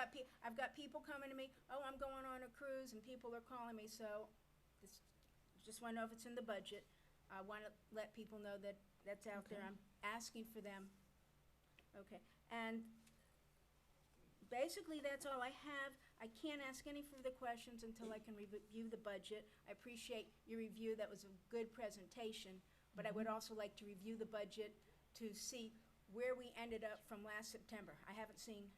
M: got people coming to me, oh, I'm going on a cruise, and people are calling me, so just want to know if it's in the budget. I want to let people know that that's out there.
L: Okay.
M: I'm asking for them. Okay, and basically, that's all I have. I can't ask any further questions until I can review the budget. I appreciate your review. That was a good presentation, but I would also like to review the budget to see where we ended up from last September. I haven't seen,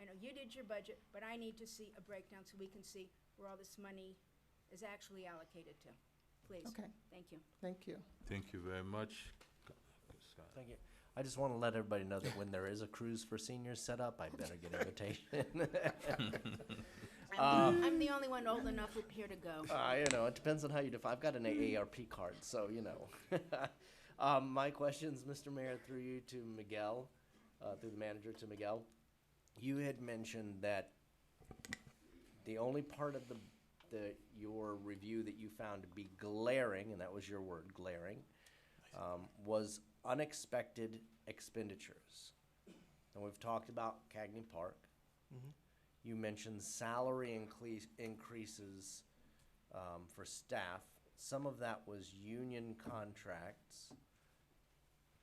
M: I know you did your budget, but I need to see a breakdown so we can see where all this money is actually allocated to. Please.
L: Okay,
M: Thank you.
L: thank you.
A: Thank you very much. Scott.
G: Thank you. I just want to let everybody know that when there is a cruise for seniors set up, I better get invitation.
M: I'm the only one old enough here to go.
G: It depends on how you define. I've got an AARP card, so My questions, Mr. Mayor, through you to Miguel, through the manager to Miguel. You had mentioned that the only part of your review that you found to be glaring, and that was your word, glaring, was unexpected expenditures. And we've talked about Cagney Park.
H: Mhm.
G: You mentioned salary increases for staff. Some of that was union contracts.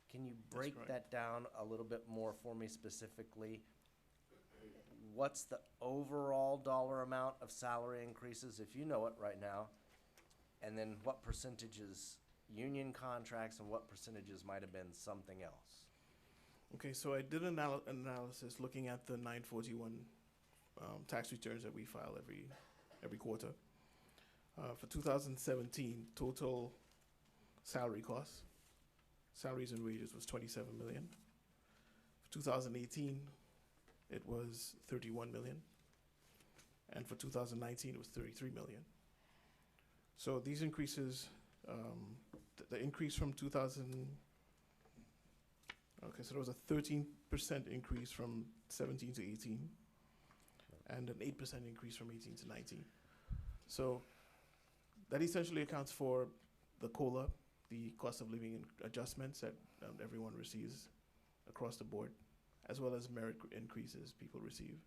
G: Can you break
H: correct.
G: that down a little bit more for me specifically? What's the overall dollar amount of salary increases, if you know it right now? And then what percentages union contracts and what percentages might have been something else?
H: Okay, so I did an analysis looking at the 941 tax returns that we file every quarter. For 2017, total salary costs, salaries and wages was 27 million. For 2018, it was 31 million. And for 2019, it was 33 million. So these increases, the increase from 2000, okay, so there was a 13% increase from 17 to 18, and an 8% increase from 18 to 19. So that essentially accounts for the COLA, the cost of living adjustments that everyone receives across the board, as well as merit increases people receive.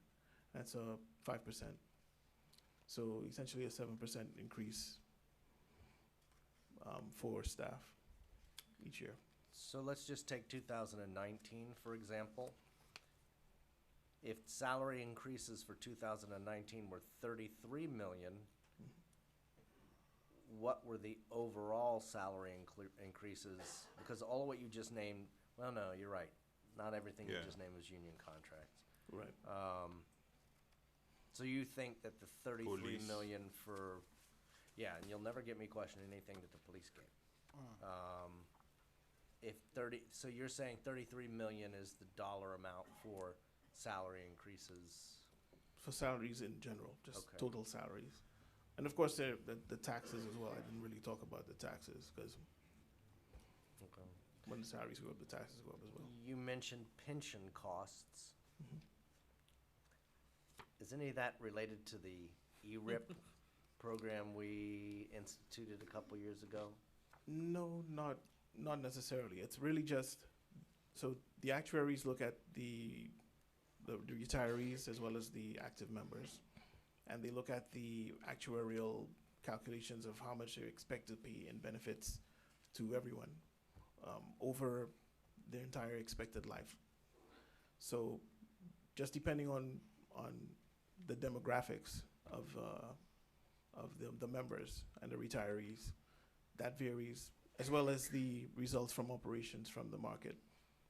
H: That's a 5%. So essentially a 7% increase for staff each year.
G: So let's just take 2019, for example. If salary increases for 2019 were 33 million, what were the overall salary increases? Because all of what you just named, well, no, you're right. Not everything you
A: Yeah.
G: just named was union contracts.
H: Right.
G: So you think that the 33
A: Police.
G: million for, yeah, and you'll never get me questioning anything that the police get. So you're saying 33 million is the dollar amount for salary increases?
H: For salaries in general, just
G: Okay.
H: total salaries. And of course, the taxes as well. I didn't really talk about the taxes because
G: Okay.
H: when the salaries go up, the taxes go up as well.
G: You mentioned pension costs.
H: Mhm.
G: Is any of that related to the ERIP program we instituted a couple years ago?
H: No, not necessarily. It's really just, so the actuaries look at the retirees as well as the active members, and they look at the actuarial calculations of how much they expect to pay in benefits to everyone over their entire expected life. So just depending on the demographics of the members and the retirees, that varies, as well as the results from operations from the market,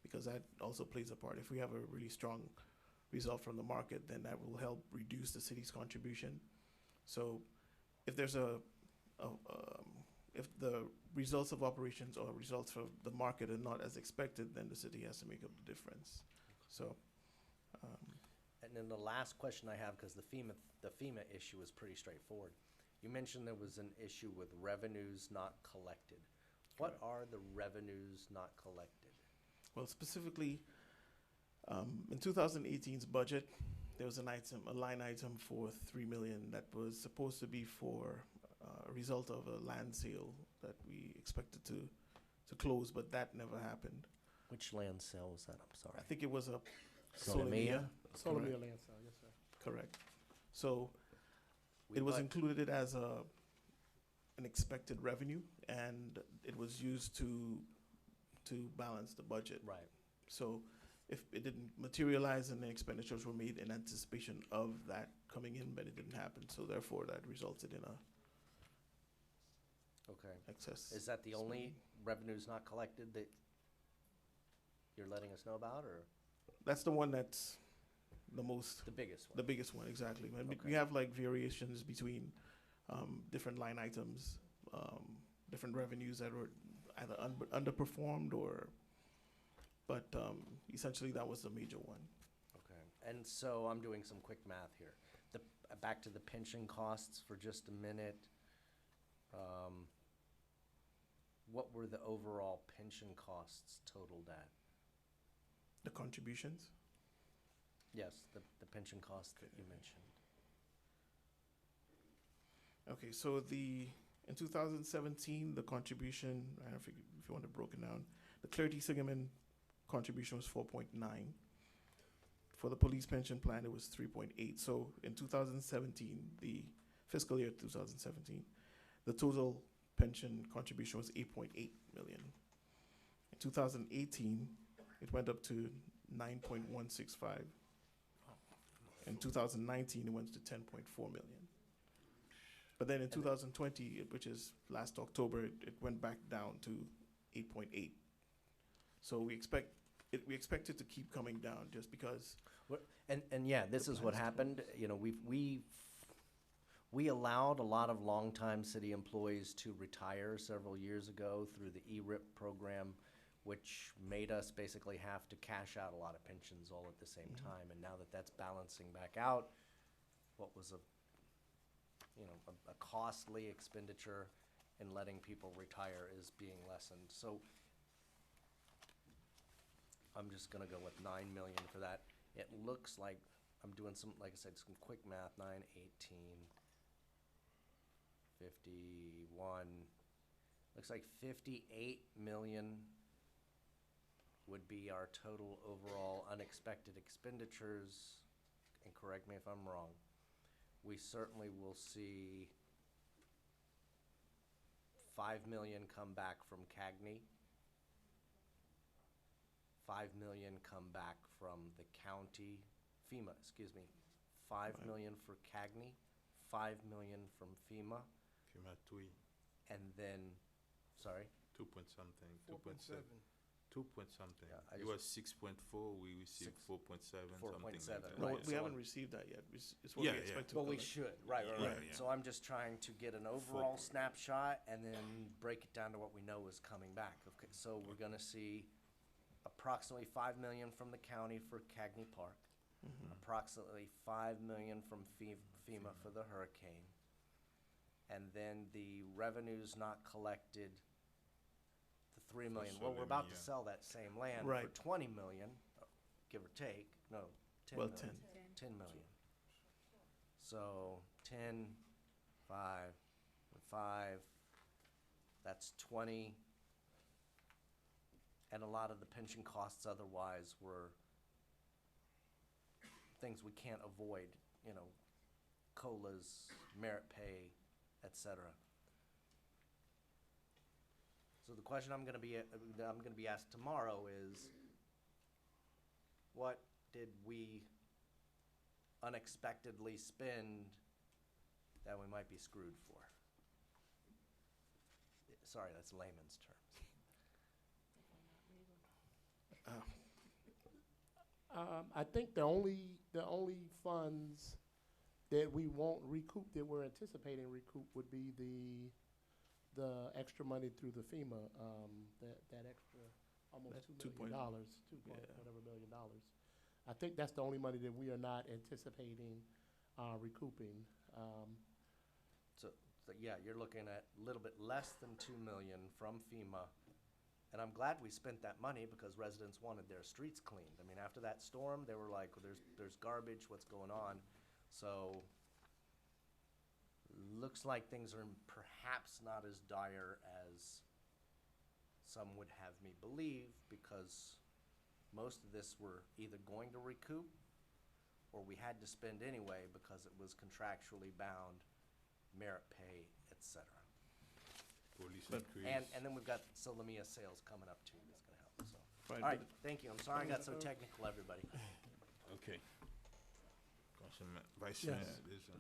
H: because that also plays a part. If we have a really strong result from the market, then that will help reduce the city's contribution. So if there's if the results of operations or results from the market are not as expected, then the city has to make up the difference. So,
G: And then the last question I have, because the FEMA issue is pretty straightforward. You mentioned there was an issue with revenues not collected. What are the revenues not collected?
H: well, specifically, in 2018's budget, there was a line item for $3 million that was supposed to be for a result of a land sale that we expected to close, but that never happened.
G: Which land sale was that? I'm sorry.
H: I think it was a
G: Solomia?
F: Solomia land sale, yes, sir.
H: Correct. So
G: We
H: it was
G: bu-
H: included as an expected revenue, and it was used to balance the budget.
G: Right.
H: So if it didn't materialize and the expenditures were made in anticipation of that coming in, but it didn't happen, so therefore that resulted in a
G: Okay.
H: excess.
G: Is that the only revenues not collected that you're letting us know about, or
H: That's the one that's the most,
G: the biggest one?
H: the biggest one, exactly. And we
G: Okay.
H: have like variations between different line items, different revenues that were either underperformed or, but essentially that was the major one.
G: Okay. And so I'm doing some quick math here. Back to the pension costs for just a minute. What were the overall pension costs totaled at?
H: The contributions,
G: Yes, the pension costs that you mentioned.
H: okay, so in 2017, the contribution, I don't know if you want it broken down, the Clarity Sigerman contribution was 4.9. For the police pension plan, it was 3.8. So in 2017, the fiscal year 2017, the total pension contribution was 8.8 million. In 2018, it went up to 9.165. In 2019, it went to 10.4 million. But then in 2020, which is last October, it went back down to 8.8. So we expect it to keep coming down just because.
G: And yeah, this is what happened. You know, we allowed a lot of longtime city employees to retire several years ago through the ERIP program, which made us basically have to cash out a lot of pensions all at the same time. And now that that's balancing back out, what was a costly expenditure in letting people retire is being lessened. So I'm just gonna go with 9 million for that. It looks like, I'm doing some, like I said, some quick math, 9, 18, 51. Looks like 58 million would be our total overall unexpected expenditures, and correct me if I'm wrong. We certainly will see 5 million come back from Cagney, 5 million come back from the county, FEMA, 5
H: Right.
G: million for Cagney, 5 million from FEMA,
A: FEMA 3,
G: and then, sorry?
A: 2 point something,
E: 4.7.
A: 2 point something.
G: Yeah, I
A: It
G: just-
A: was 6.4, we received
G: 6
A: 4.7, something like
G: 4.7,
A: that.
H: No,
G: right,
H: we
G: so
H: haven't
G: I'm-
H: received that yet. It's what
A: Yeah,
H: we
A: yeah.
H: expect to
G: Well, we
H: collect.
G: should, right.
A: Yeah.
G: So I'm just trying to get an overall snapshot and then break it down to what we know is coming back. Okay, so we're gonna see approximately 5 million from the county for Cagney Park, approximately 5 million from FEMA for the hurricane, and then the revenues not collected, the 3 million. Well, we're about to
A: Solomia.
G: sell that same land for
H: Right.
G: 20 million, give or take. No, 10
H: Well,
G: million. 10 million. So 10, 5, 5, That's 20. And a lot of the pension costs otherwise were things we can't avoid, you know, COLAs, merit pay, et cetera. So the question I'm gonna be asked tomorrow is, what did we unexpectedly spend that we might be screwed for? Sorry, that's layman's terms.
F: I think the only funds that we won't recoup, that we're anticipating recoup, would be the extra money through the FEMA, that extra almost
H: That
F: $2 million, whatever $1 million. I think that's the only money that we are not anticipating recouping.
G: So yeah, you're looking at a little bit less than 2 million from FEMA. And I'm glad we spent that money because residents wanted their streets cleaned. I mean, after that storm, they were like, well, there's garbage, what's going on? So looks like things are perhaps not as dire as some would have me believe, because most of this we're either going to recoup or we had to spend anyway because it was contractually bound, merit pay, et cetera.
A: Police
H: But-
A: increase.
G: And then we've got Solomia sales coming up too, that's gonna help, so.
H: Right,
G: All right,
H: but-
G: thank you, I'm sorry I got so technical, everybody.
A: Okay. Councilman, Vice
F: Yes.
A: Mayor, there's a